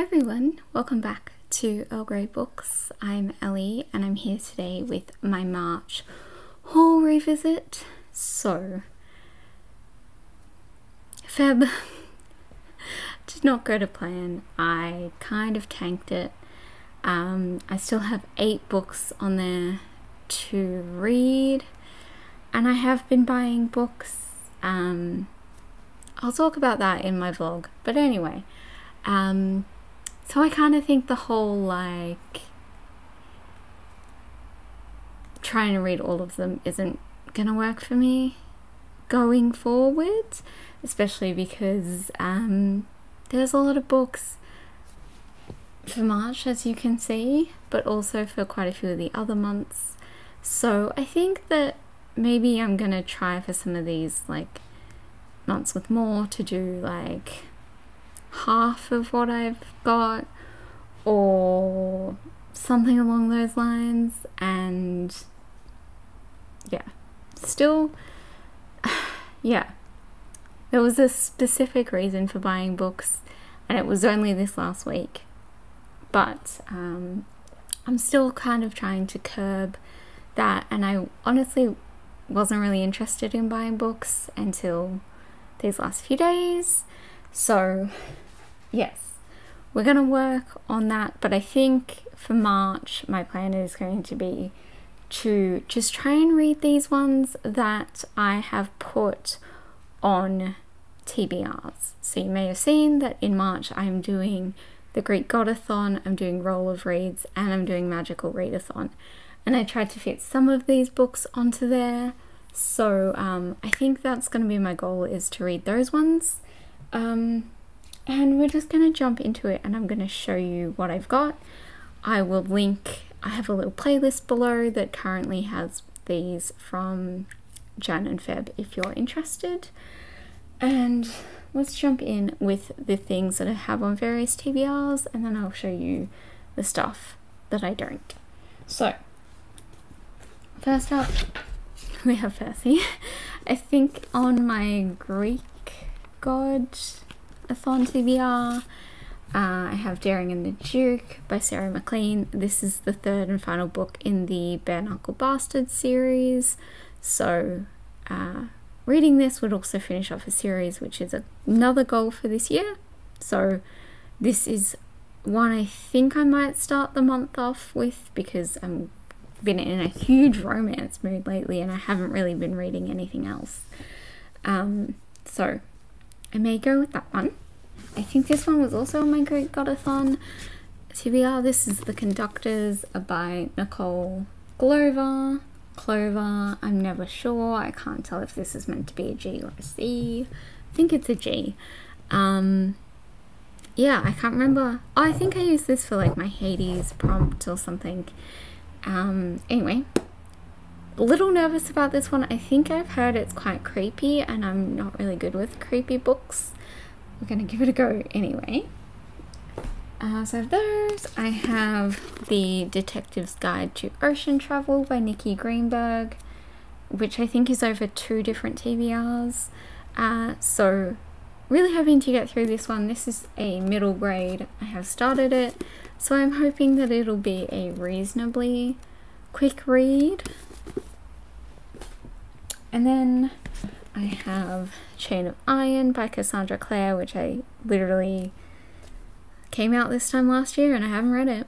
everyone, welcome back to Earl Grey Books. I'm Ellie and I'm here today with my March haul revisit. So, Feb did not go to plan. I kind of tanked it. I still have 8 books on there to read and I have been buying books. I'll talk about that in my vlog, but anyway. So I kind of think the whole trying to read all of them isn't gonna work for me going forward, especially because there's a lot of books for March, as you can see, but also for quite a few of the other months. So I think that maybe I'm gonna try for some of these months with more to do half of what I've got or something along those lines. And yeah, still yeah, there was a specific reason for buying books and it was only this last week, but I'm still kind of trying to curb that, and I honestly wasn't really interested in buying books until these last few days. So yes, we're gonna work on that, but I think for March my plan is going to be to just try and read these ones that I have put on TBRs. So you may have seen that in March I'm doing the Greek Godathon, I'm doing Roll of Reads, and I'm doing Magical Readathon, and I tried to fit some of these books onto there. So I think that's going to be my goal, is to read those ones. And we're just going to jump into it and I'm going to show you what I've got. I will link, I have a little playlist below that currently has these from Jan and Feb if you're interested. And let's jump in with the things that I have on various TBRs, and then I'll show you the stuff that I don't. So, first up, we have Percy. I think on my Greek God-a-thon TBR, I have Daring and the Duke by Sarah MacLean. This is the 3rd and final book in the Bare Knuckle Bastard series. So, reading this would also finish off a series, which is another goal for this year. So this is one I think I might start the month off with, because I've been in a huge romance mood lately and I haven't really been reading anything else. So I may go with that one. I think this one was also on my Greek Godathon TBR. This is The Conductors by Nicole Clover. I'm never sure. I can't tell if this is meant to be a G or a C. I think it's a G. Yeah, I can't remember. Oh, I think I used this for my Hades prompt or something. Anyway, a little nervous about this one. I think I've heard it's quite creepy and I'm not really good with creepy books. We're gonna give it a go anyway. So I have those. I have The Detective's Guide to Ocean Travel by Nikki Greenberg, which I think is over 2 different TBRs. So really hoping to get through this one. This is a middle grade. I have started it, so I'm hoping that it'll be a reasonably quick read. And then I have Chain of Iron by Cassandra Clare, which I literally came out this time last year and I haven't read it.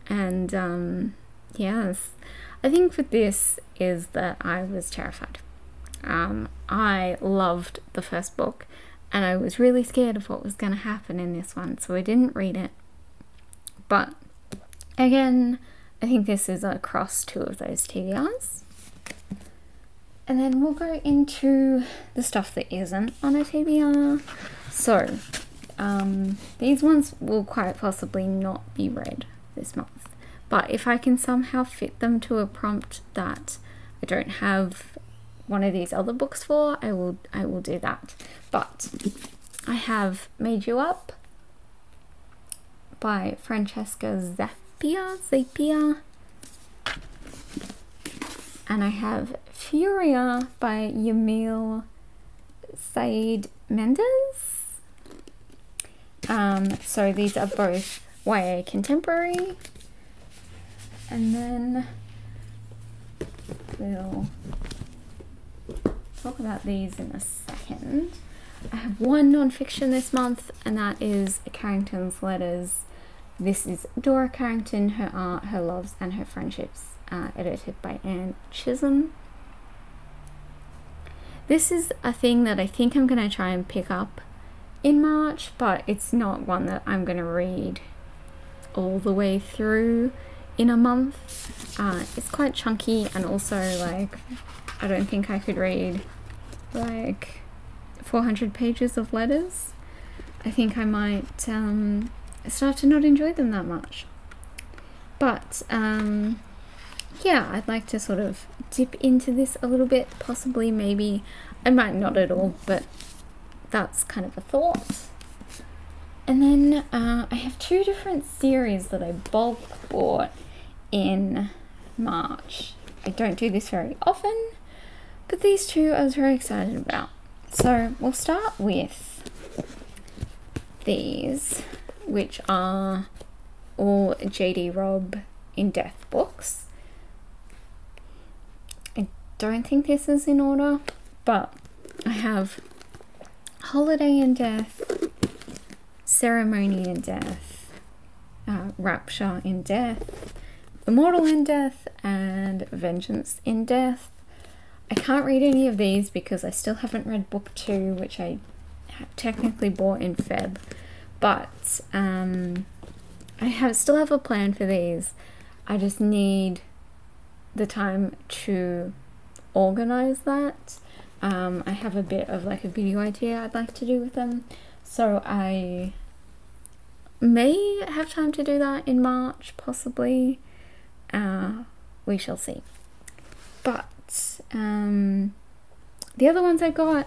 And yes, I think for this is that I was terrified. I loved the first book and I was really scared of what was going to happen in this one, so I didn't read it. But again, I think this is across 2 of those TBRs. And then we'll go into the stuff that isn't on a TBR. So these ones will quite possibly not be read this month, but if I can somehow fit them to a prompt that I don't have one of these other books for, I will do that. But I have Made You Up by Francesca Zappia, and I have Furia by Yamil Said Mendez. So these are both YA contemporary, and then we'll talk about these in a second. I have one non-fiction this month, and that is Carrington's Letters. This is Dora Carrington, Her Art, Her Loves and Her Friendships, edited by Anne Chisholm. This is a thing that I think I'm going to try and pick up in March, but it's not one that I'm going to read all the way through in a month. It's quite chunky, and also like I don't think I could read like 400 pages of letters. I think I might start to not enjoy them that much. But yeah, I'd like to sort of dip into this a little bit, possibly, maybe. I might not at all, but that's kind of a thought. And then I have two different series that I bulk bought in March. I don't do this very often, but these two I was very excited about. So we'll start with these, which are all J.D. Robb in Death books. I don't think this is in order, but I have Holiday in Death, Ceremony in Death, Rapture in Death, Immortal in Death, and Vengeance in Death. I can't read any of these because I still haven't read book 2, which I technically bought in Feb, but I still have a plan for these. I just need the time to organize that. I have a bit of like a video idea I'd like to do with them, so I may have time to do that in March, possibly. We shall see. But the other ones I got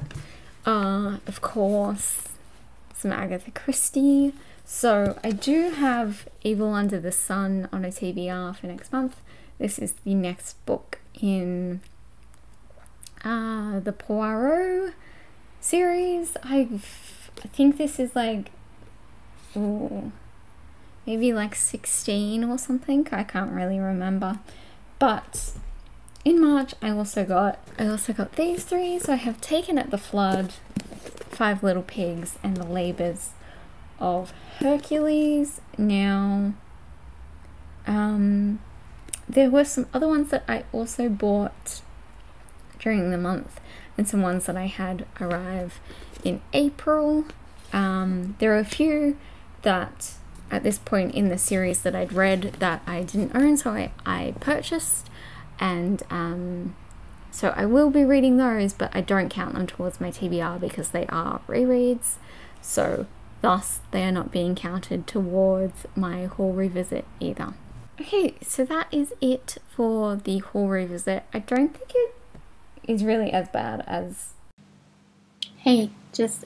are, of course, some Agatha Christie. So I do have Evil Under the Sun on a TBR for next month. This is the next book in the Poirot series. I think this is like, maybe like 16 or something. I can't really remember. But in March, I also got these three. So I have Taken at the Flood, Five Little Pigs, and The Labours of Hercules. Now, there were some other ones that I also bought during the month, and some ones that I had arrive in April. There are a few that at this point in the series that I'd read that I didn't own, so I purchased. And so I will be reading those, but I don't count them towards my TBR because they are rereads, so thus they are not being counted towards my haul revisit either. Okay, so that is it for the haul revisit. I don't think it is really as bad as... Hey, just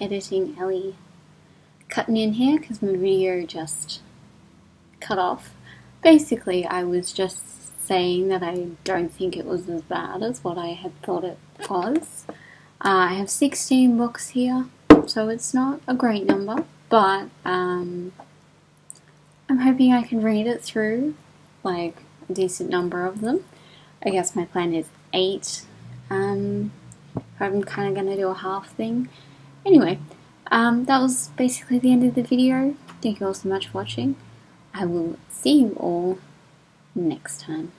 editing Ellie. Cutting in here because my video just cut off. Basically, I was just saying that I don't think it was as bad as what I had thought it was. I have 16 books here, so it's not a great number, but I'm hoping I can read it through, like a decent number of them. I guess my plan is 8. I'm kind of going to do a half thing. Anyway, that was basically the end of the video. Thank you all so much for watching. I will see you all next time.